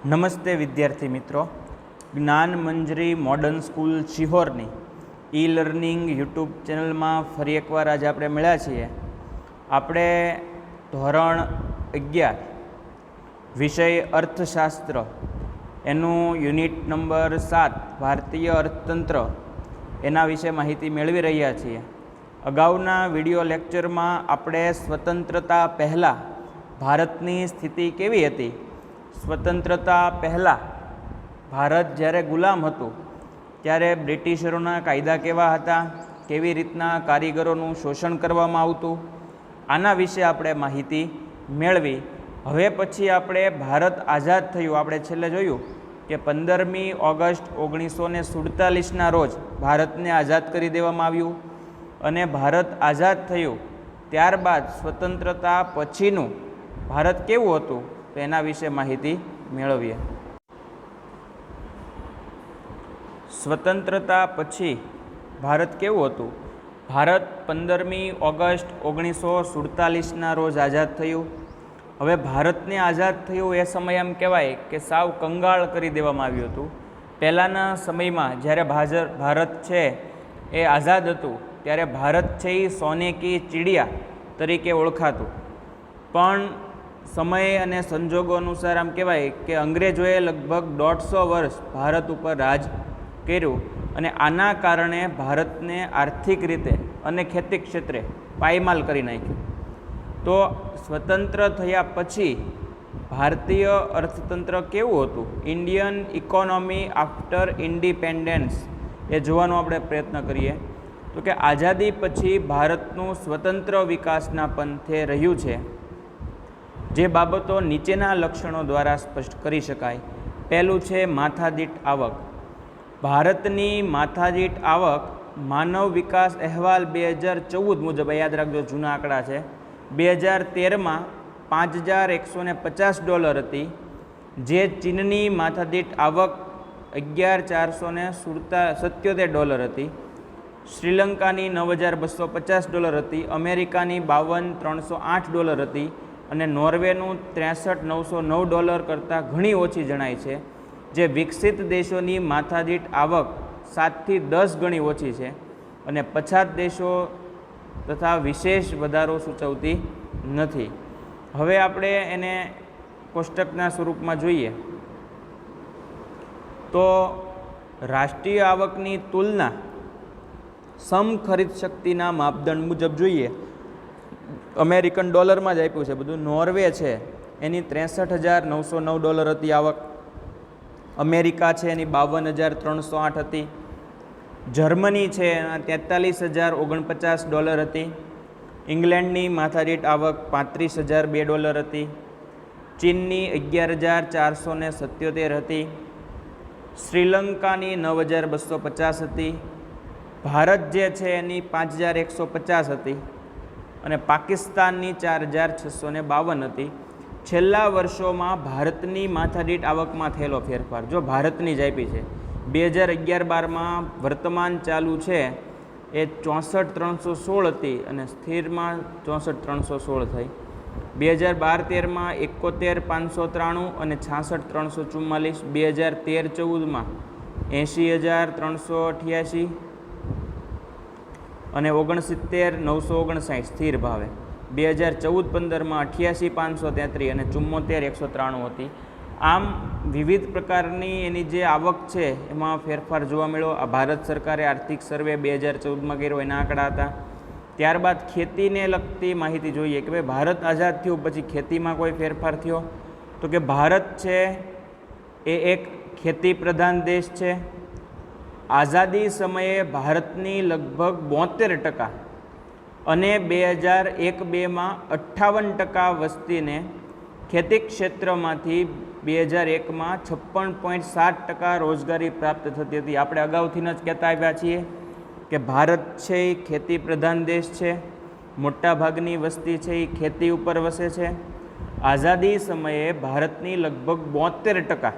નમસ્તે વિદ્યાર્થી મિત્રો, જ્ઞાન મંજરી મોડર્ન સ્કૂલ શિહોરની ઈ લર્નિંગ યુટ્યુબ ચેનલમાં ફરી એકવાર આજે આપણે મળ્યા છીએ. આપણે ધોરણ 11 વિષય અર્થશાસ્ત્ર એનું યુનિટ નંબર 7 ભારતીય અર્થતંત્ર એના વિશે માહિતી મેળવી રહ્યા છીએ. અગાઉના વિડીયો લેક્ચરમાં આપણે સ્વતંત્રતા પહેલાં ભારતની સ્થિતિ કેવી હતી, સ્વતંત્રતા પહેલાં ભારત જ્યારે ગુલામ હતું ત્યારે બ્રિટિશરોના કાયદા કેવા હતા, કેવી રીતના કારીગરોનું શોષણ કરવામાં આવતું, આના વિશે આપણે માહિતી મેળવી. હવે પછી આપણે ભારત આઝાદ થયું, આપણે છેલ્લે જોયું કે 15મી ઓગસ્ટ 1947ના રોજ ભારતને આઝાદ કરી દેવામાં આવ્યું અને ભારત આઝાદ થયું ત્યારબાદ સ્વતંત્રતા પછીનું ભારત કેવું હતું તો એના વિશે માહિતી મેળવીએ. સ્વતંત્રતા પછી ભારત કેવું હતું? ભારત 15મી ઓગસ્ટ 1947ના રોજ આઝાદ થયું. હવે ભારતને આઝાદ થયું એ સમય એમ કહેવાય કે સાવ કંગાળ કરી દેવામાં આવ્યું હતું. પહેલાંના સમયમાં જ્યારે ભારત છે એ આઝાદ હતું ત્યારે ભારત છે એ સોને કી ચીડિયા તરીકે ઓળખાતું. પણ સમય અને સંજોગો અનુસાર આમ કહેવાય કે અંગ્રેજોએ લગભગ 150 વર્ષ ભારત ઉપર રાજ કર્યું અને આના કારણે ભારતને આર્થિક રીતે અને ખેતી ક્ષેત્રે પાયમાલ કરી નાખ્યું. તો સ્વતંત્ર થયા પછી ભારતીય અર્થતંત્ર કેવું હતું, ઇન્ડિયન ઇકોનોમી આફ્ટર ઇન્ડિપેન્ડન્સ, એ જોવાનો આપણે પ્રયત્ન કરીએ. તો કે આઝાદી પછી ભારતનું સ્વતંત્ર વિકાસના પંથે રહ્યું છે. જે બાબતો નીચેના લક્ષણો દ્વારા સ્પષ્ટ કરી શકાય. પહેલું છે માથાદીઠ આવક. ભારતની માથાદીઠ આવક માનવ વિકાસ અહેવાલ 2014 મુજબ, યાદ રાખજો જૂના આંકડા છે, 2013માં $5,150 હતી, જે ચીનની માથાદીઠ આવક $11,477 હતી, શ્રીલંકાની $9,250 હતી, અમેરિકાની $52,308 હતી અને નોર્વેનું $63,909 કરતાં ઘણી ઓછી જણાય છે. જે વિકસિત દેશોની માથાદીઠ આવક 7 થી 10 ગણી ઓછી છે અને પછાત દેશો તથા વિશેષ વધારો સૂચવતી નથી. હવે આપણે એને કોષ્ટકના સ્વરૂપમાં જોઈએ તો રાષ્ટ્રીય આવકની તુલના સમખરીદ શક્તિના માપદંડ મુજબ જોઈએ. અમેરિકન ડોલરમાં જ આપ્યું છે બધું. નોર્વે છે એની $63,909 હતી આવક, અમેરિકા છે એની $52,308 હતી, જર્મની છે એના $43,049 હતી, ઇંગ્લેન્ડની માથાદીઠ આવક $35,002 હતી, ચીનની $11,477 હતી, શ્રીલંકાની $9,250 હતી, ભારત જે છે એની $5,150 હતી અને પાકિસ્તાનની $4,652 હતી. છેલ્લા વર્ષોમાં ભારતની માથાદીઠ આવકમાં થયેલો ફેરફાર, જો ભારતની જ આપી છે, 2011-12માં વર્તમાન ચાલુ છે એ 64,316 હતી અને સ્થિરમાં 64,316 થઈ. 2012-13માં 71,593 અને 66,344, 2013-14માં 80,388 અને 69,959 સ્થિર ભાવે, 2014-15માં 88,533 અને 74,193 હતી. આમ વિવિધ પ્રકારની એની જે આવક છે એમાં ફેરફાર જોવા મળ્યો. આ ભારત સરકારે આર્થિક સર્વે 2014માં કર્યો, એના આંકડા હતા. ત્યારબાદ ખેતીને લગતી માહિતી જોઈએ કે ભાઈ ભારત આઝાદ થયું પછી ખેતીમાં કોઈ ફેરફાર થયો તો કે ભારત છે એ એક ખેતી પ્રધાન દેશ છે. આઝાદી સમયે ભારતની લગભગ 72% અને 2001-2માં 58% વસ્તીને ખેતી ક્ષેત્રમાંથી 2001માં 56.7% રોજગારી પ્રાપ્ત થતી હતી. આપણે અગાઉથી જ કહેતા આવ્યા છીએ કે ભારત છે એ ખેતી પ્રધાન દેશ છે, મોટાભાગની વસ્તી છે એ ખેતી ઉપર વસે છે. આઝાદી સમયે ભારતની લગભગ 72%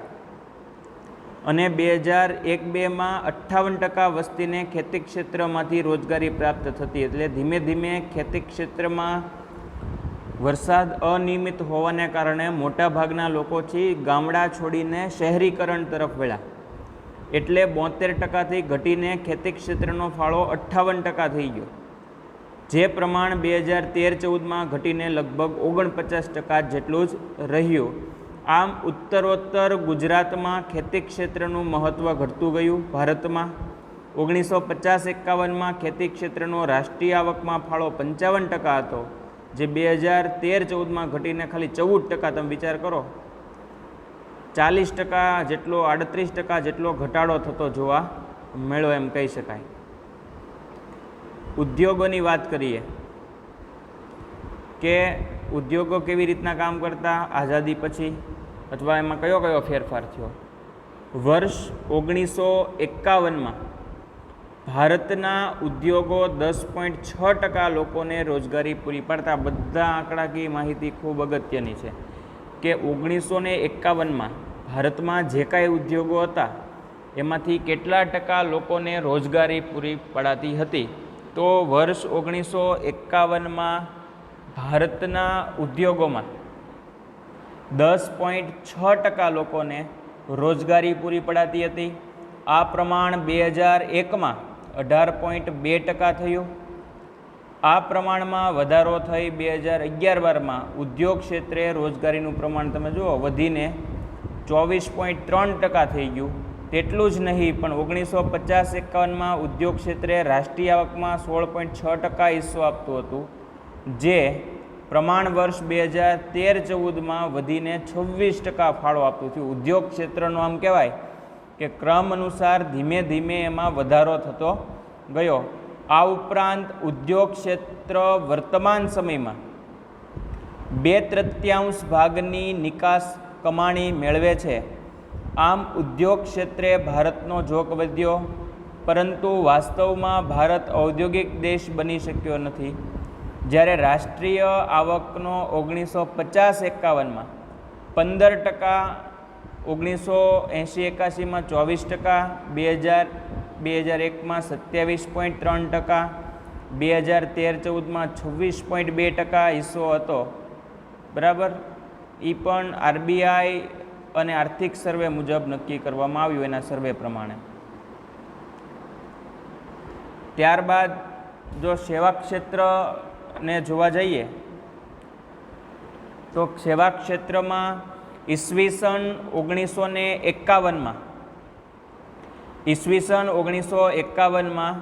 અને 2001-2માં 58% વસ્તીને ખેતી ક્ષેત્રમાંથી રોજગારી પ્રાપ્ત થતી. એટલે ધીમે ધીમે ખેતી ક્ષેત્રમાં વરસાદ અનિયમિત હોવાને કારણે મોટાભાગના લોકો ગામડા છોડીને શહેરીકરણ તરફ વળ્યા, એટલે 72% ઘટીને ખેતી ક્ષેત્રનો ફાળો 58% થઈ ગયો, જે પ્રમાણ 2013-14માં ઘટીને લગભગ 49% જેટલું જ રહ્યું. આમ ઉત્તરોત્તર ગુજરાતમાં ખેતી ક્ષેત્રનું મહત્ત્વ ઘટતું ગયું. ભારતમાં 1950-51માં ખેતી ક્ષેત્રનો રાષ્ટ્રીય આવકમાં ફાળો 55% હતો, જે 2013-14માં ઘટીને ખાલી 14%. તમે વિચાર કરો, 40% જેટલો 38% જેટલો ઘટાડો થતો જોવા મળ્યો એમ કહી શકાય. ઉદ્યોગોની વાત કરીએ કે ઉદ્યોગો કેવી રીતના કામ કરતા આઝાદી પછી, અથવા એમાં કયો કયો ફેરફાર થયો. વર્ષ 1951માં ભારતના ઉદ્યોગો 10.6% લોકોને રોજગારી પૂરી પાડતા. બધા આંકડાકીય માહિતી ખૂબ અગત્યની છે કે 1951માં ભારતમાં જે કાંઈ ઉદ્યોગો હતા એમાંથી કેટલા ટકા લોકોને રોજગારી પૂરી પડાતી હતી. તો વર્ષ 1951માં ભારતના ઉદ્યોગોમાં 10.6% લોકોને રોજગારી પૂરી પડાતી હતી. આ પ્રમાણ 2001માં 18.2% થયું. આ પ્રમાણમાં વધારો થઈ 2011-12માં ઉદ્યોગ ક્ષેત્રે રોજગારીનું પ્રમાણ તમે જુઓ વધીને 24.3% થઈ ગયું. તેટલું જ નહીં, પણ 1950-51માં ઉદ્યોગ ક્ષેત્રે રાષ્ટ્રીય આવકમાં 16.6% હિસ્સો આપતું હતું, જે પ્રમાણ વર્ષ 2013-14માં વધીને 26% ફાળો આપતું થયું. ઉદ્યોગ ક્ષેત્રનો આમ કહેવાય કે ક્રમ અનુસાર ધીમે ધીમે એમાં વધારો થતો ગયો. આ ઉપરાંત ઉદ્યોગ ક્ષેત્ર વર્તમાન સમયમાં 2/3 ભાગની નિકાસ કમાણી મેળવે છે. આમ ઉદ્યોગ ક્ષેત્રે ભારતનો ઝોક વધ્યો, પરંતુ વાસ્તવમાં ભારત ઔદ્યોગિક દેશ બની શક્યો નથી. જ્યારે રાષ્ટ્રીય આવકનો 1950-51માં 15%, 1980-81માં 24%, 2001માં 27.3%, 2013-14માં 26.2% હિસ્સો હતો. બરાબર. એ પણ આરબીઆઈ અને આર્થિક સર્વે મુજબ નક્કી કરવામાં આવ્યું એના સર્વે પ્રમાણે. ત્યારબાદ જો સેવા ક્ષેત્રને જોવા જઈએ તો સેવા ક્ષેત્રમાં ઈસવીસન 1951માં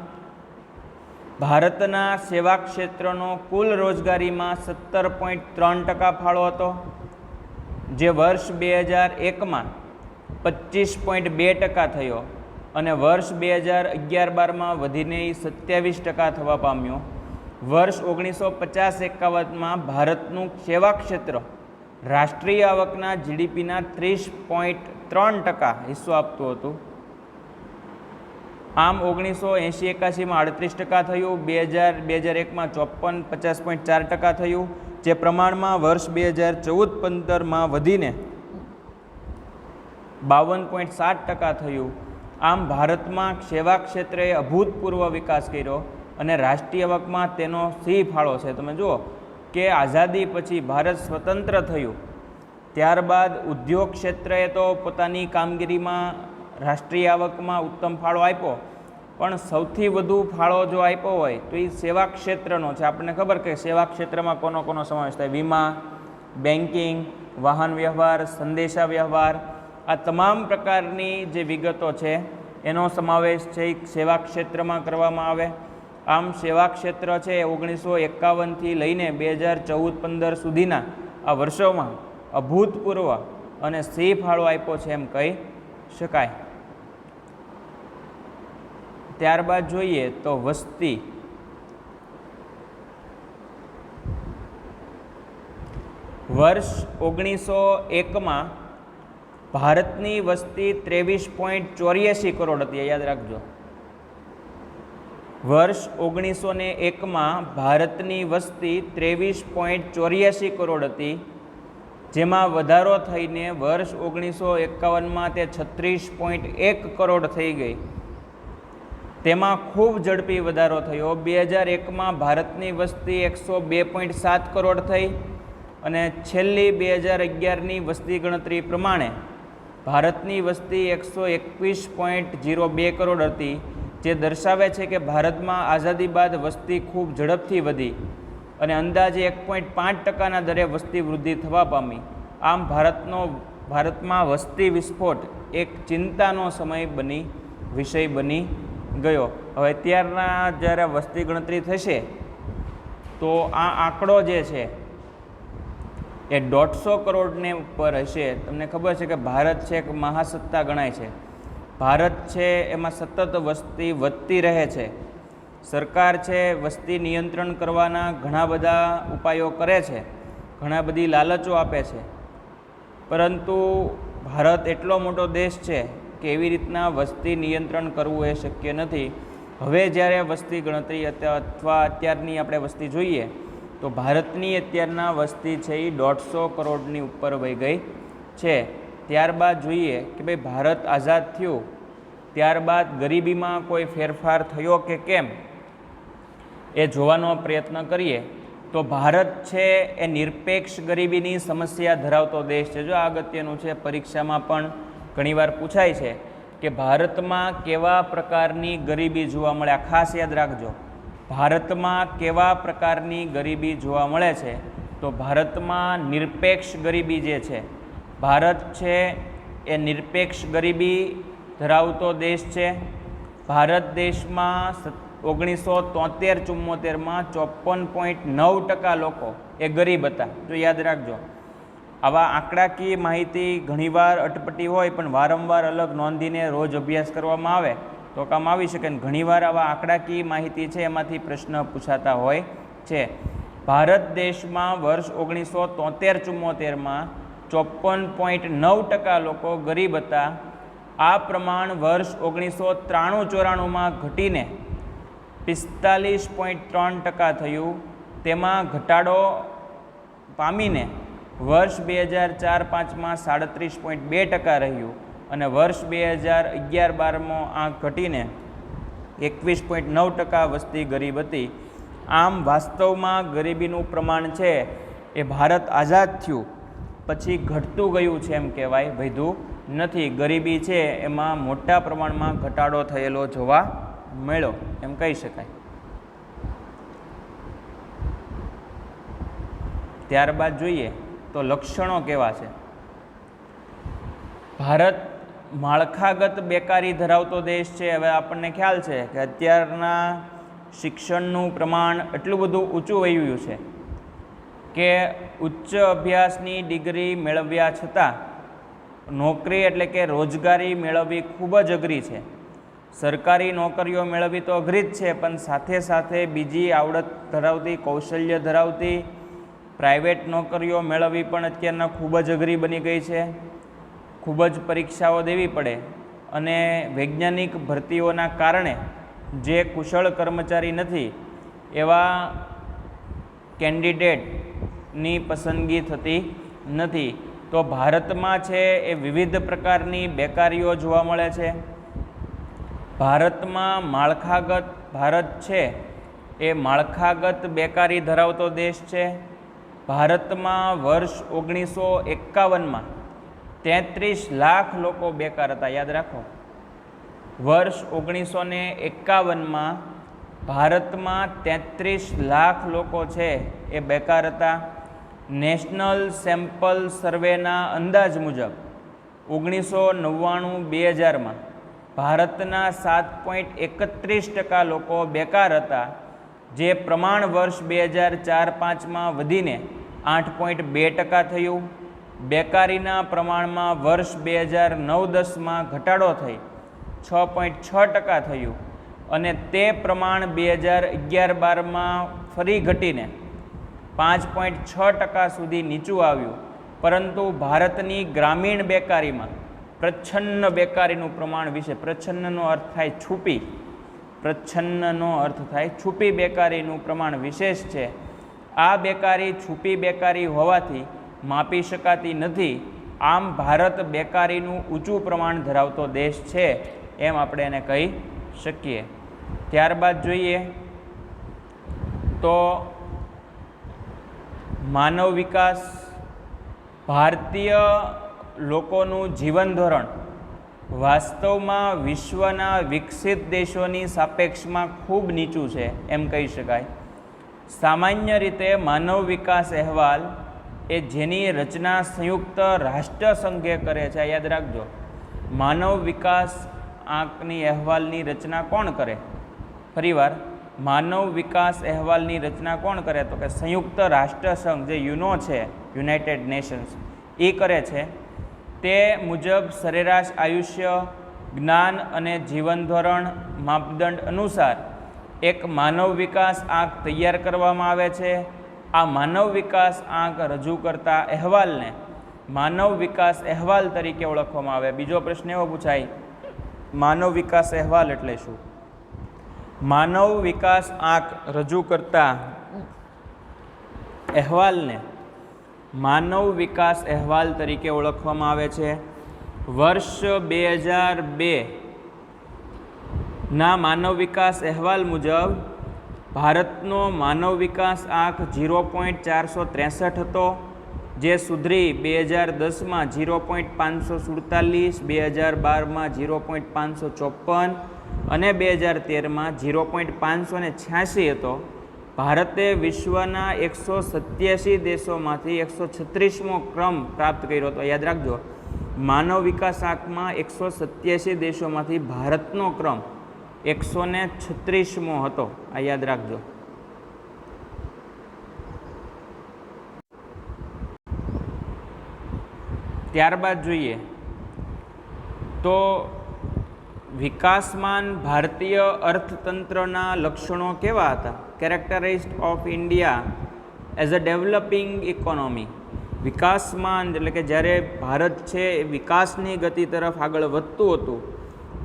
ભારતના સેવા ક્ષેત્રનો કુલ રોજગારીમાં 17.3% ફાળો હતો, જે વર્ષ 2001માં 25.2% થયો અને વર્ષ 2011-12માં વધીને 27% થવા પામ્યો. વર્ષ 1950-51માં ભારતનું સેવા ક્ષેત્ર રાષ્ટ્રીય આવકના જીડીપીના 30.3% હિસ્સો આપતું હતું. આમ 1980-81માં 38% થયું, 2001માં 50.4% થયું, જે પ્રમાણમાં વર્ષ 2014-15માં વધીને 52.7% થયું. આમ ભારતમાં સેવા ક્ષેત્રે અભૂતપૂર્વ વિકાસ કર્યો અને રાષ્ટ્રીય આવકમાં તેનો સિંહ ફાળો છે. તમે જુઓ કે આઝાદી પછી ભારત સ્વતંત્ર થયું ત્યારબાદ ઉદ્યોગ ક્ષેત્રએ તો પોતાની કામગીરીમાં રાષ્ટ્રીય આવકમાં ઉત્તમ ફાળો આપ્યો, પણ સૌથી વધુ ફાળો જો આપ્યો હોય તો એ સેવા ક્ષેત્રનો છે. આપણને ખબર કે સેવા ક્ષેત્રમાં કોનો સમાવેશ થાય? વીમા, બેન્કિંગ, વાહન વ્યવહાર, સંદેશા વ્યવહાર, આ તમામ પ્રકારની જે વિગતો છે એનો સમાવેશ છે એ સેવા ક્ષેત્રમાં કરવામાં આવે. આમ સેવા ક્ષેત્ર છે 1951થી લઈને 2014-15 સુધીના આ વર્ષોમાં અભૂતપૂર્વ અને સિંહ ફાળો આપ્યો છે એમ કહી શકાય. ત્યારબાદ જોઈએ તો વસ્તી. વર્ષ 1901માં ભારતની વસ્તી 23.84 કરોડ હતી. યાદ રાખજો, વર્ષ 1901માં ભારતની વસ્તી 23.84 કરોડ હતી, જેમાં વધારો થઈને વર્ષ 1951માં તે 36.1 કરોડ થઈ ગઈ. તેમાં ખૂબ ઝડપી વધારો થયો. 2001માં ભારતની વસ્તી 102.7 કરોડ થઈ અને છેલ્લી 2011ની વસ્તી ગણતરી પ્રમાણે ભારતની વસ્તી 121.02 કરોડ હતી, જે દર્શાવે છે કે ભારતમાં આઝાદી બાદ વસ્તી ખૂબ ઝડપથી વધી અને અંદાજે 1.5% દરે વસ્તી વૃદ્ધિ થવા પામી. આમ ભારતમાં વસ્તી વિસ્ફોટ એક ચિંતાનો વિષય બની ગયો. હવે અત્યારના જ્યારે વસ્તી ગણતરી થશે તો આ આંકડો જે છે એ 150 કરોડને ઉપર હશે. તમને ખબર છે કે ભારત છે એક મહાસત્તા ગણાય છે. ભારત છે એમાં સતત વસ્તી વધતી રહે છે. સરકાર છે વસ્તી નિયંત્રણ કરવાના ઘણા બધા ઉપાયો કરે છે, ઘણા બધી લાલચો આપે છે, પરંતુ ભારત એટલો મોટો દેશ છે કે એવી રીતના વસ્તી નિયંત્રણ કરવું એ શક્ય નથી. હવે જ્યારે વસ્તી ગણતરી અથવા અત્યારની આપણે વસ્તી જોઈએ તો ભારતની અત્યારના વસ્તી છે એ 150 કરોડની ઉપર વહી ગઈ છે. ત્યારબાદ જોઈએ કે ભાઈ ભારત આઝાદ થયું ત્યારબાદ ગરીબીમાં કોઈ ફેરફાર થયો કે કેમ એ જોવાનો પ્રયત્ન કરીએ તો ભારત છે એ નિરપેક્ષ ગરીબીની સમસ્યા ધરાવતો દેશ છે. જો આ અગત્યનું છે, પરીક્ષામાં પણ ઘણીવાર પૂછાય છે કે ભારતમાં કેવા પ્રકારની ગરીબી જોવા મળે. આ ખાસ યાદ રાખજો, ભારતમાં કેવા પ્રકારની ગરીબી જોવા મળે છે. તો ભારતમાં નિરપેક્ષ ગરીબી જે છે, ભારત છે એ નિરપેક્ષ ગરીબી ધરાવતો દેશ છે. ભારત દેશમાં 1973-74માં 54.9% લોકો એ ગરીબ હતા. જો યાદ રાખજો, આવા આંકડાકીય માહિતી ઘણીવાર અટપટી હોય પણ વારંવાર અલગ નોંધીને રોજ અભ્યાસ કરવામાં આવે તો કામ આવી શકે. ઘણીવાર આવા આંકડાકીય માહિતી છે એમાંથી પ્રશ્ન પૂછાતા હોય છે. ભારત દેશમાં વર્ષ 1973-74માં 54.9% લોકો ગરીબ હતા. આ પ્રમાણ વર્ષ 1993-94માં ઘટીને 45.3% થયું. તેમાં ઘટાડો પામીને વર્ષ 2004-05માં 37.2% રહ્યું અને વર્ષ 2011-12માં આંક ઘટીને 21.9% વસ્તી ગરીબ હતી. આમ વાસ્તવમાં ગરીબીનું પ્રમાણ છે એ ભારત આઝાદ થયું પછી ઘટતું ગયું છે એમ કહેવાય, વધ્યું નથી. ગરીબી છે એમાં મોટા પ્રમાણમાં ઘટાડો થયેલો જોવા મળ્યો એમ કહી શકાય. ત્યારબાદ જોઈએ તો લક્ષણો કેવા છે. ભારત માળખાગત બેકારી ધરાવતો દેશ છે. હવે આપણને ખ્યાલ છે કે અત્યારના શિક્ષણનું પ્રમાણ એટલું બધું ઊંચું વયું છે કે ઉચ્ચ અભ્યાસની ડિગ્રી મેળવ્યા છતાં નોકરી એટલે કે રોજગારી મેળવવી ખૂબ જ અઘરી છે. સરકારી નોકરીઓ મેળવવી તો અઘરી જ છે, પણ સાથે સાથે બીજી આવડત ધરાવતી, કૌશલ્ય ધરાવતી પ્રાઇવેટ નોકરીઓ મેળવવી પણ અત્યારના ખૂબ જ અઘરી બની ગઈ છે. ખૂબ જ પરીક્ષાઓ દેવી પડે અને વૈજ્ઞાનિક ભરતીઓના કારણે જે કુશળ કર્મચારી નથી એવા કેન્ડિડેટની પસંદગી થતી નથી. તો ભારતમાં છે એ વિવિધ પ્રકારની બેકારીઓ જોવા મળે છે. ભારતમાં ભારત છે એ માળખાગત બેકારી ધરાવતો દેશ છે. ભારતમાં વર્ષ 1951માં 33 લાખ લોકો બેકાર હતા. યાદ રાખો, વર્ષ 1951માં ભારતમાં 33 લાખ લોકો છે એ બેકાર હતા. નેશનલ સેમ્પલ સર્વેના અંદાજ મુજબ 1999-2000માં ભારતના 7.31% લોકો બેકાર હતા, જે પ્રમાણ વર્ષ 2004-05માં વધીને 8.2% થયું. બેકારીના પ્રમાણમાં વર્ષ 2009-10માં ઘટાડો થઈ 6.6% થયું અને તે પ્રમાણ 2011-12માં ફરી ઘટીને 5.6% સુધી નીચું આવ્યું. પરંતુ ભારતની ગ્રામીણ બેકારીમાં પ્રચ્છન્ન બેકારીનું પ્રમાણ વિશે, પ્રચ્છન્નનો અર્થ થાય છુપી, પ્રચ્છન્નનો અર્થ થાય છુપી બેકારીનું પ્રમાણ વિશેષ છે. આ બેકારી છુપી બેકારી હોવાથી માપી શકાતી નથી. આમ ભારત બેકારીનું ઊંચું પ્રમાણ ધરાવતો દેશ છે એમ આપણે એને કહી શકીએ. ત્યારબાદ જોઈએ તો માનવ વિકાસ, ભારતીય લોકોનું જીવન ધોરણ વાસ્તવમાં વિશ્વના વિકસિત દેશોની સાપેક્ષમાં ખૂબ નીચું છે એમ કહી શકાય. સામાન્ય રીતે માનવ વિકાસ અહેવાલ એ જેની રચના સંયુક્ત રાષ્ટ્રસંઘે કરે છે, યાદ રાખજો, માનવ વિકાસ આંકની અહેવાલની રચના કોણ કરે? ફરીવાર, માનવ વિકાસ અહેવાલની રચના કોણ કરે? તો કે સંયુક્ત રાષ્ટ્રસંઘ જે યુનો છે, યુનાઇટેડ નેશન્સ, એ કરે છે. તે મુજબ સરેરાશ આયુષ્ય, જ્ઞાન અને જીવન ધોરણ માપદંડ અનુસાર એક માનવ વિકાસ આંક તૈયાર કરવામાં આવે છે. આ માનવ વિકાસ આંક રજૂ કરતા અહેવાલને માનવ વિકાસ અહેવાલ તરીકે ઓળખવામાં આવે. બીજો પ્રશ્ન એવો પૂછાય, માનવ વિકાસ અહેવાલ એટલે શું? માનવ વિકાસ આંક રજૂ કરતા અહેવાલને માનવ વિકાસ અહેવાલ તરીકે ઓળખવામાં આવે છે. વર્ષ 2002ના માનવ વિકાસ અહેવાલ મુજબ ભારતનો માનવ વિકાસ આંક 0.463 હતો, જે સુધરી 2010માં 0.547, 2012માં 0.554 અને 2013માં 0.586 હતો. ભારતે વિશ્વના 187 દેશોમાંથી 136મો ક્રમ પ્રાપ્ત કર્યો હતો. યાદ રાખજો, માનવ વિકાસ આંકમાં 187 દેશોમાંથી ભારતનો ક્રમ 136મો હતો. આ યાદ રાખજો. ત્યારબાદ જોઈએ તો વિકાસમાન ભારતીય અર્થતંત્રના લક્ષણો કેવા હતા? Characteristics of India as a developing economy. વિકાસમાન એટલે કે જ્યારે ભારત છે એ વિકાસની ગતિ તરફ આગળ વધતું હતું,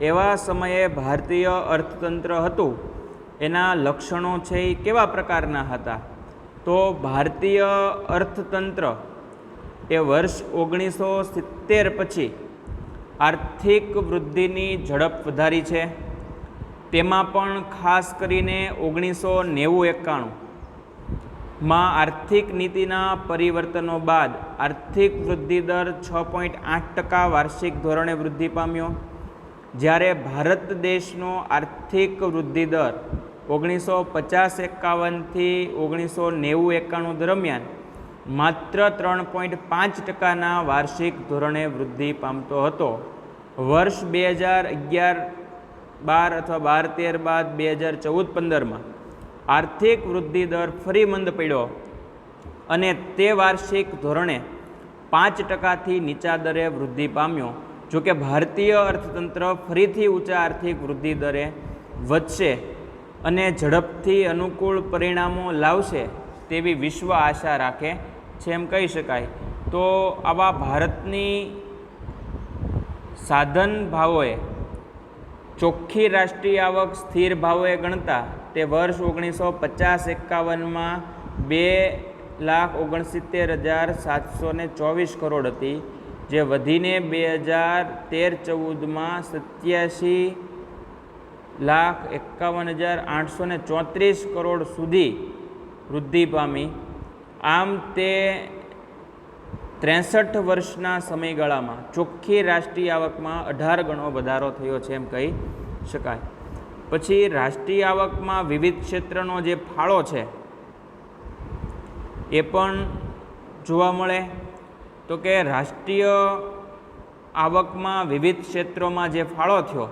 એવા સમયે ભારતીય અર્થતંત્ર હતું. એના લક્ષણો છે એ કેવા પ્રકારના હતા? તો ભારતીય અર્થતંત્ર એ વર્ષ 1970 પછી આર્થિક વૃદ્ધિની ઝડપ વધારી છે. તેમાં પણ ખાસ કરીને 1990-91માં આર્થિક નીતિના પરિવર્તનો બાદ આર્થિક વૃદ્ધિ દર 6.8% વાર્ષિક ધોરણે વૃદ્ધિ પામ્યો. જ્યારે ભારત દેશનો આર્થિક વૃદ્ધિ દર 1950-51થી 1990-91 દરમિયાન માત્ર 3.5%ના વાર્ષિક ધોરણે વૃદ્ધિ પામતો હતો. વર્ષ 2011-12 અથવા 12-13 બાદ 2014-15માં આર્થિક વૃદ્ધિ દર ફરી મંદ પડ્યો અને તે વાર્ષિક ધોરણે 5%થી નીચા દરે વૃદ્ધિ પામ્યો. જોકે ભારતીય અર્થતંત્ર ફરીથી ઊંચા આર્થિક વૃદ્ધિ દરે વધશે અને ઝડપથી અનુકૂળ પરિણામો લાવશે તેવી વિશ્વ આશા રાખે છે એમ કહી શકાય. તો આવા ભારતની સાધન ભાવોએ ચોખ્ખી રાષ્ટ્રીય આવક સ્થિર ભાવોએ ગણતા તે વર્ષ 1950-51માં 2,69,724 કરોડ હતી, જે વધીને 2013-14માં 87,51,834 કરોડ સુધી વૃદ્ધિ પામી. આમ તે 63 વર્ષના સમયગાળામાં ચોખ્ખી રાષ્ટ્રીય આવકમાં 18 ગણો વધારો થયો છે એમ કહી શકાય. પછી રાષ્ટ્રીય આવકમાં વિવિધ ક્ષેત્રનો જે ફાળો છે એ પણ જોવા મળે. તો કે રાષ્ટ્રીય આવકમાં વિવિધ ક્ષેત્રોમાં જે ફાળો થયો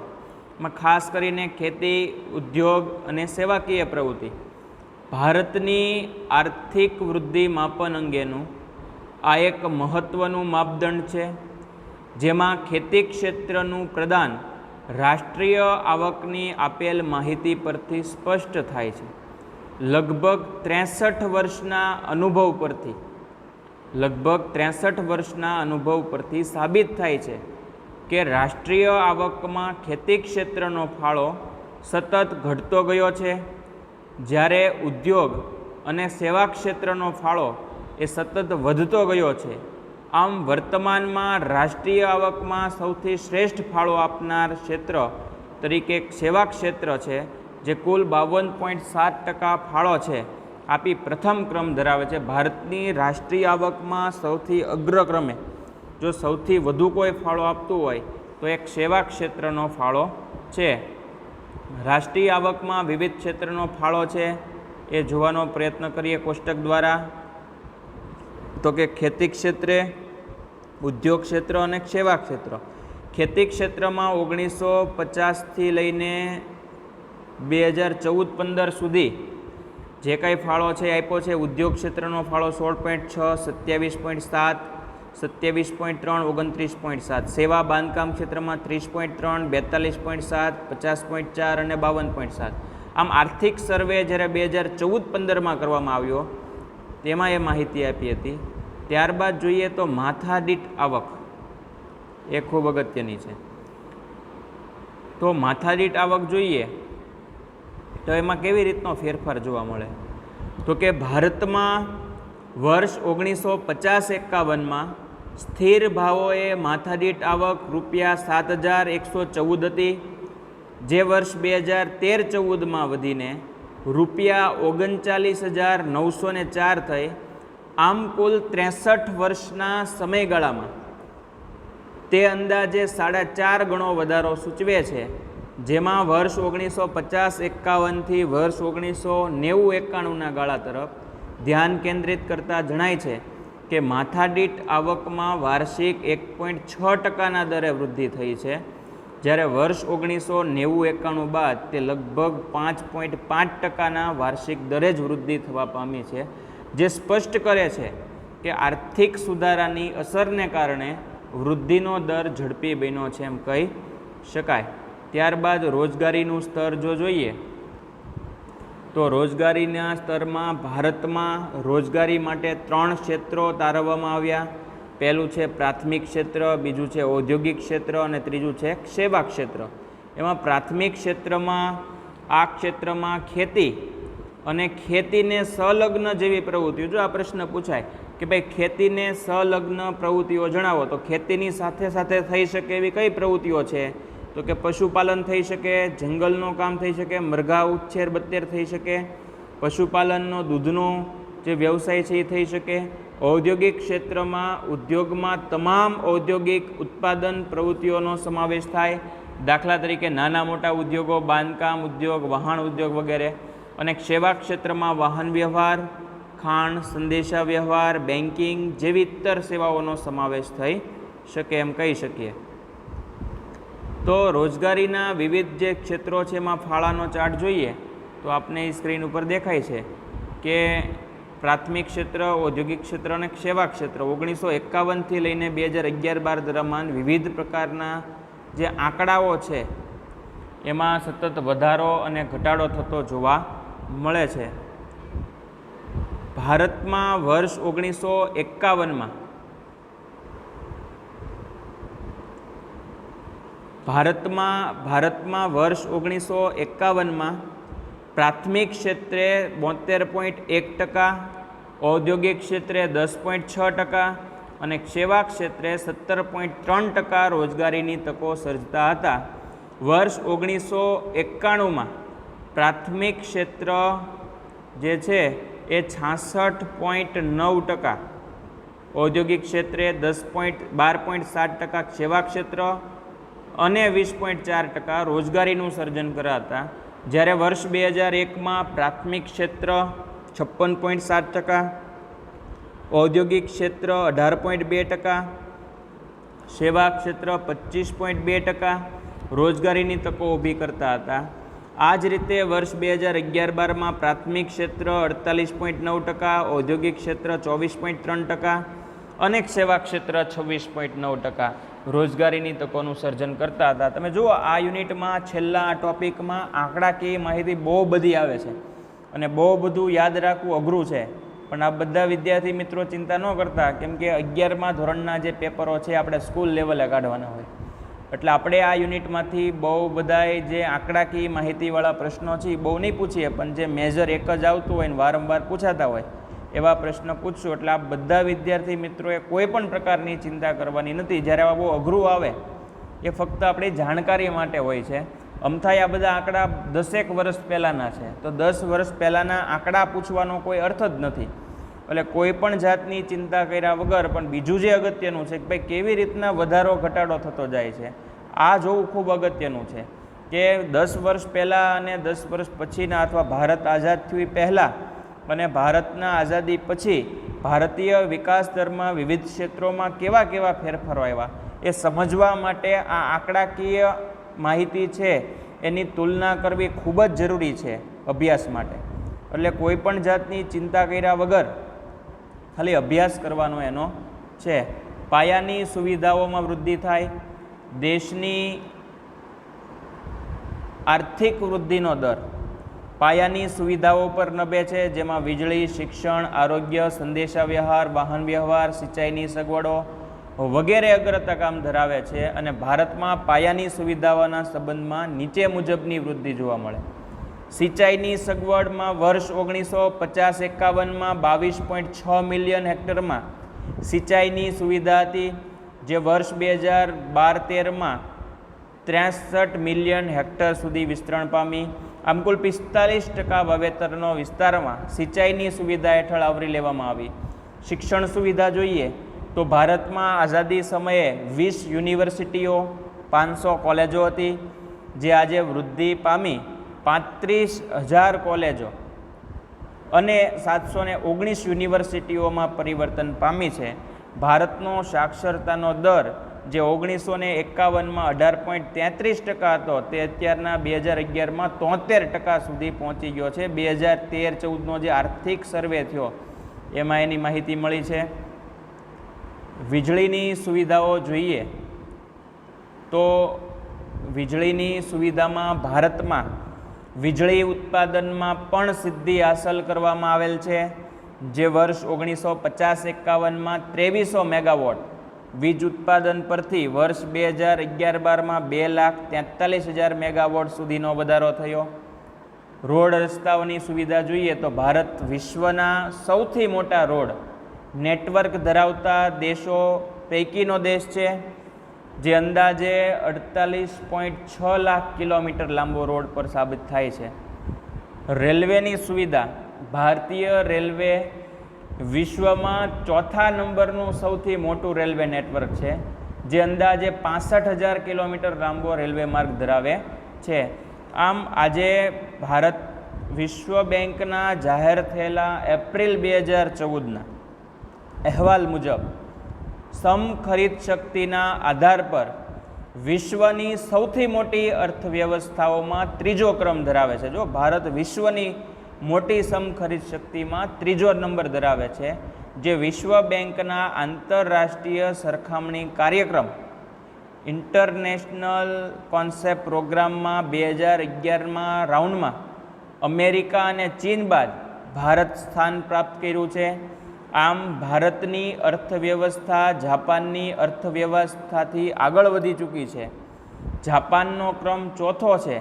એમાં ખાસ કરીને ખેતી, ઉદ્યોગ અને સેવાકીય પ્રવૃત્તિ ભારતની આર્થિક વૃદ્ધિ માપન અંગેનું આ એક મહત્ત્વનું માપદંડ છે, જેમાં ખેતી ક્ષેત્રનું પ્રદાન રાષ્ટ્રીય આવકની આપેલ માહિતી પરથી સ્પષ્ટ થાય છે. લગભગ 63 વર્ષના અનુભવ પરથી સાબિત થાય છે કે રાષ્ટ્રીય આવકમાં ખેતી ક્ષેત્રનો ફાળો સતત ઘટતો ગયો છે, જ્યારે ઉદ્યોગ અને સેવા ક્ષેત્રનો ફાળો એ સતત વધતો ગયો છે. આમ વર્તમાનમાં રાષ્ટ્રીય આવકમાં સૌથી શ્રેષ્ઠ ફાળો આપનાર ક્ષેત્ર તરીકે સેવા ક્ષેત્ર છે, જે કુલ 52.7% ફાળો છે આપી પ્રથમ ક્રમ ધરાવે છે. ભારતની રાષ્ટ્રીય આવકમાં સૌથી અગ્રક્રમે જો સૌથી વધુ કોઈ ફાળો આપતું હોય તો એક સેવા ક્ષેત્રનો ફાળો છે. રાષ્ટ્રીય આવકમાં વિવિધ ક્ષેત્રનો ફાળો છે એ જોવાનો પ્રયત્ન કરીએ કોષ્ટક દ્વારા. તો કે ખેતી ક્ષેત્રે, ઉદ્યોગ ક્ષેત્ર અને સેવા ક્ષેત્ર. ખેતી ક્ષેત્રમાં 1950થી લઈને 2014-15 સુધી જે કાંઈ ફાળો છે આપ્યો છે. ઉદ્યોગ ક્ષેત્રનો ફાળો 16.6, 27.7, 27.3, 29.7. સેવા બાંધકામ ક્ષેત્રમાં 30.3, 42.7, 50.4 અને 52.7. આમ આર્થિક સર્વે જ્યારે 2014-15માં કરવામાં આવ્યો તેમાં એ માહિતી આપી હતી. ત્યારબાદ જોઈએ તો માથાદીઠ આવક એ ખૂબ અગત્યની છે. તો માથાદીઠ આવક જોઈએ તો એમાં કેવી રીતનો ફેરફાર જોવા મળે? તો કે ભારતમાં વર્ષ 1950-51માં સ્થિર ભાવોએ માથાદીઠ આવક ₹7,114 હતી, જે વર્ષ 2013-14માં વધીને ₹39,904 થઈ. આમ કુલ 63 વર્ષના સમયગાળામાં તે અંદાજે 4.5 ગણો વધારો સૂચવે છે. જેમાં વર્ષ 1950-51થી વર્ષ 1990-91ના ગાળા તરફ ધ્યાન કેન્દ્રિત કરતા જણાય છે કે માથાદીઠ આવકમાં વાર્ષિક 1.6% દરે વૃદ્ધિ થઈ છે, જ્યારે વર્ષ 1990-91 બાદ તે લગભગ 5.5%ના વાર્ષિક દરે જ વૃદ્ધિ થવા પામી છે, જે સ્પષ્ટ કરે છે કે આર્થિક સુધારાની અસરને કારણે વૃદ્ધિનો દર ઝડપી બન્યો છે એમ કહી શકાય. ત્યારબાદ રોજગારીનું સ્તર જો જોઈએ તો રોજગારીના સ્તરમાં ભારતમાં રોજગારી માટે 3 ક્ષેત્રો તારવવામાં આવ્યા. પહેલું છે પ્રાથમિક ક્ષેત્ર, બીજું છે ઔદ્યોગિક ક્ષેત્ર અને ત્રીજું છે સેવા ક્ષેત્ર. એમાં પ્રાથમિક ક્ષેત્રમાં ખેતી અને ખેતીને સંલગ્ન જેવી પ્રવૃત્તિઓ. જો આ પ્રશ્ન પૂછાય કે ભાઈ ખેતીને સંલગ્ન પ્રવૃત્તિઓ જણાવો તો ખેતીની સાથે સાથે થઈ શકે એવી કઈ પ્રવૃત્તિઓ છે? તો કે પશુપાલન થઈ શકે, જંગલનું કામ થઈ શકે, મરઘા ઉછેર બત્તેર થઈ શકે, પશુપાલનનો દૂધનો જે વ્યવસાય છે એ થઈ શકે. ઔદ્યોગિક ક્ષેત્રમાં ઉદ્યોગમાં તમામ ઔદ્યોગિક ઉત્પાદન પ્રવૃત્તિઓનો સમાવેશ થાય, દાખલા તરીકે નાના મોટા ઉદ્યોગો, બાંધકામ ઉદ્યોગ, વહાણ ઉદ્યોગ વગેરે. અને સેવા ક્ષેત્રમાં વાહન વ્યવહાર, ખાણ, સંદેશા વ્યવહાર, બેન્કિંગ જેવી ઇતર સેવાઓનો સમાવેશ થઈ શકે એમ કહી શકીએ. તો રોજગારીના વિવિધ જે ક્ષેત્રો છે એમાં ફાળાનો ચાર્ટ જોઈએ તો આપને એ સ્ક્રીન ઉપર દેખાય છે કે પ્રાથમિક ક્ષેત્ર, ઔદ્યોગિક ક્ષેત્ર અને સેવા ક્ષેત્ર 1951થી લઈને 2011-12 દરમિયાન વિવિધ પ્રકારના જે આંકડાઓ છે એમાં સતત વધારો અને ઘટાડો થતો જોવા મળે છે. ભારતમાં વર્ષ 1951માં વર્ષ 1951માં પ્રાથમિક ક્ષેત્રે 72.1%, ઔદ્યોગિક ક્ષેત્રે 10.6% અને સેવા ક્ષેત્રે 17.3% રોજગારીની તકો સર્જતા હતા. વર્ષ 1991માં પ્રાથમિક ક્ષેત્ર જે છે એ 66.9%, ઔદ્યોગિક ક્ષેત્રે 12.7%, સેવા ક્ષેત્ર અને 20.4% રોજગારીનું સર્જન કરાતા. જ્યારે વર્ષ 2001માં પ્રાથમિક ક્ષેત્ર 56.7%, ઔદ્યોગિક ક્ષેત્ર 18.2%, સેવા ક્ષેત્ર 25.2% રોજગારીની તકો ઊભી કરતા હતા. આ જ રીતે વર્ષ 2011-12માં પ્રાથમિક ક્ષેત્ર 48.9%, ઔદ્યોગિક ક્ષેત્ર 24.3% અને સેવા ક્ષેત્ર 26.9% રોજગારીની તકોનું સર્જન કરતા હતા. તમે જુઓ આ યુનિટમાં છેલ્લા આ ટોપિકમાં આંકડાકીય માહિતી બહુ બધી આવે છે અને બહુ બધું યાદ રાખવું અઘરું છે, પણ આ બધા વિદ્યાર્થી મિત્રો ચિંતા ન કરતા, કેમ કે 11મા ધોરણના જે પેપરો છે આપણે સ્કૂલ લેવલે કાઢવાના હોય, એટલે આપણે આ યુનિટમાંથી બહુ બધાય જે આંકડાકીય માહિતીવાળા પ્રશ્નો છે એ બહુ નહીં પૂછીએ, પણ જે મેજર એક જ આવતું હોય ને વારંવાર પૂછાતા હોય એવા પ્રશ્ન પૂછશું. એટલે આ બધા વિદ્યાર્થી મિત્રોએ કોઈ પણ પ્રકારની ચિંતા કરવાની નથી. જ્યારે આવા બહુ અઘરું આવે એ ફક્ત આપણી જાણકારી માટે હોય છે અમથાય આ બધા આંકડા 10 વર્ષ પહેલાંના છે, તો 10 વર્ષ પહેલાંના આંકડા પૂછવાનો કોઈ અર્થ જ નથી. એટલે કોઈ પણ જાતની ચિંતા કર્યા વગર પણ બીજું જે અગત્યનું છે કે ભાઈ કેવી રીતના વધારો ઘટાડો થતો જાય છે, આ જોવું ખૂબ અગત્યનું છે કે 10 વર્ષ પહેલાં અને 10 વર્ષ પછીના અથવા ભારત આઝાદ થયું પહેલાં અને ભારતના આઝાદી પછી ભારતીય વિકાસ દરમાં વિવિધ ક્ષેત્રોમાં કેવા કેવા ફેરફારો આવ્યા એ સમજવા માટે આ આંકડાકીય માહિતી છે એની તુલના કરવી ખૂબ જ જરૂરી છે અભ્યાસ માટે. એટલે કોઈ પણ જાતની ચિંતા કર્યા વગર ખાલી અભ્યાસ કરવાનો એનો છે. પાયાની સુવિધાઓમાં વૃદ્ધિ થાય, દેશની આર્થિક વૃદ્ધિનો દર પાયાની સુવિધાઓ પર નભે છે, જેમાં વીજળી, શિક્ષણ, આરોગ્ય, સંદેશાવ્યવહાર, વાહન વ્યવહાર, સિંચાઈની સગવડો વગેરે અગ્રતાકામ ધરાવે છે. અને ભારતમાં પાયાની સુવિધાઓના સંબંધમાં નીચે મુજબની વૃદ્ધિ જોવા મળે. સિંચાઈની સગવડમાં વર્ષ 1950-51માં 22.6 મિલિયન હેક્ટરમાં સિંચાઈની સુવિધા હતી, જે વર્ષ 2012-13માં 63 મિલિયન હેક્ટર સુધી વિસ્તરણ પામી. આમ કુલ 45% વાવેતરનો વિસ્તારમાં સિંચાઈની સુવિધા હેઠળ આવરી લેવામાં આવી. શિક્ષણ સુવિધા જોઈએ તો ભારતમાં આઝાદી સમયે 20 યુનિવર્સિટીઓ, 500 કોલેજો હતી, જે આજે વૃદ્ધિ પામી 35,000 કોલેજો અને 719 યુનિવર્સિટીઓમાં પરિવર્તન પામી છે. ભારતનો સાક્ષરતાનો દર જે 1951માં 18.33% હતો, તે અત્યારના 2011માં 73% સુધી પહોંચી ગયો છે. 2013-14નો જે આર્થિક સર્વે થયો એમાં એની માહિતી મળી છે. વીજળીની સુવિધાઓ જોઈએ તો વીજળીની સુવિધામાં ભારતમાં વીજળી ઉત્પાદનમાં પણ સિદ્ધિ હાંસલ કરવામાં આવેલ છે, જે વર્ષ 1950-51માં 2300 મેગાવોટ વીજ ઉત્પાદન પરથી વર્ષ 2011-12માં 2,43,000 મેગાવોટ સુધીનો વધારો થયો. રોડ રસ્તાઓની સુવિધા જોઈએ તો ભારત વિશ્વના સૌથી મોટા રોડ નેટવર્ક ધરાવતા દેશો પૈકીનો દેશ છે, જે અંદાજે 48.6 લાખ કિલોમીટર લાંબો રોડ પર સાબિત થાય છે. રેલવેની સુવિધા, ભારતીય રેલવે વિશ્વમાં 4થા નંબરનું સૌથી મોટું રેલવે નેટવર્ક છે, જે અંદાજે 65,000 કિલોમીટર લાંબો રેલવે માર્ગ ધરાવે છે. આમ આજે ભારત વિશ્વ બેંકના જાહેર થયેલા એપ્રિલ 2014ના અહેવાલ મુજબ સમખરીદ શક્તિના આધાર પર વિશ્વની સૌથી મોટી અર્થવ્યવસ્થાઓમાં 3જો ક્રમ ધરાવે છે. જો ભારત વિશ્વની મોટી સમખરીદ શક્તિમાં 3જો નંબર ધરાવે છે, જે વિશ્વ બેંકના આંતરરાષ્ટ્રીય સરખામણી કાર્યક્રમ ઇન્ટરનેશનલ કોન્સેપ્ટ પ્રોગ્રામમાં 2011માં રાઉન્ડમાં અમેરિકા અને ચીન બાદ ભારત સ્થાન પ્રાપ્ત કર્યું છે. આમ ભારતની અર્થવ્યવસ્થા જાપાનની અર્થવ્યવસ્થાથી આગળ વધી ચૂકી છે. જાપાનનો ક્રમ 4થો છે,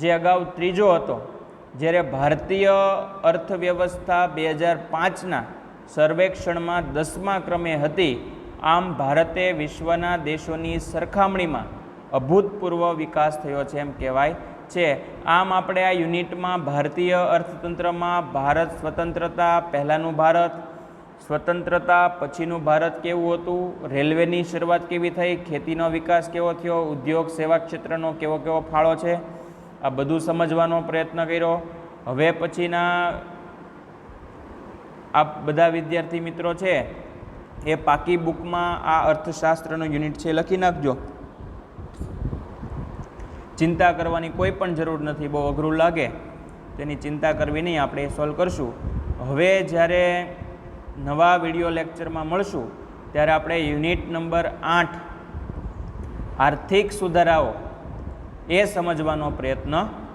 જે અગાઉ 3જો હતો, જ્યારે ભારતીય અર્થવ્યવસ્થા 2005ના સર્વેક્ષણમાં 10મા ક્રમે હતી. આમ ભારતે વિશ્વના દેશોની સરખામણીમાં અભૂતપૂર્વ વિકાસ થયો છે એમ કહેવાય છે. આમ આપણે આ યુનિટમાં ભારતીય અર્થતંત્રમાં ભારત સ્વતંત્રતા પહેલાંનું ભારત, સ્વતંત્રતા પછીનું ભારત કેવું હતું, રેલવેની શરૂઆત કેવી થઈ, ખેતીનો વિકાસ કેવો થયો, ઉદ્યોગ સેવા ક્ષેત્રનો કેવો કેવો ફાળો છે, આ બધું સમજવાનો પ્રયત્ન કર્યો. હવે પછીના આ બધા વિદ્યાર્થી મિત્રો છે એ પાકી બુકમાં આ અર્થશાસ્ત્રનું યુનિટ છે લખી નાખજો. ચિંતા કરવાની કોઈ પણ જરૂર નથી. બહુ અઘરું લાગે તેની ચિંતા કરવી નહીં, આપણે એ સોલ્વ કરશું. હવે જ્યારે નવા વિડીયો લેક્ચરમાં મળશું ત્યારે આપણે યુનિટ નંબર 8 આર્થિક સુધારાઓ એ સમજવાનો પ્રયત્ન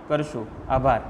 કરશું. આભાર.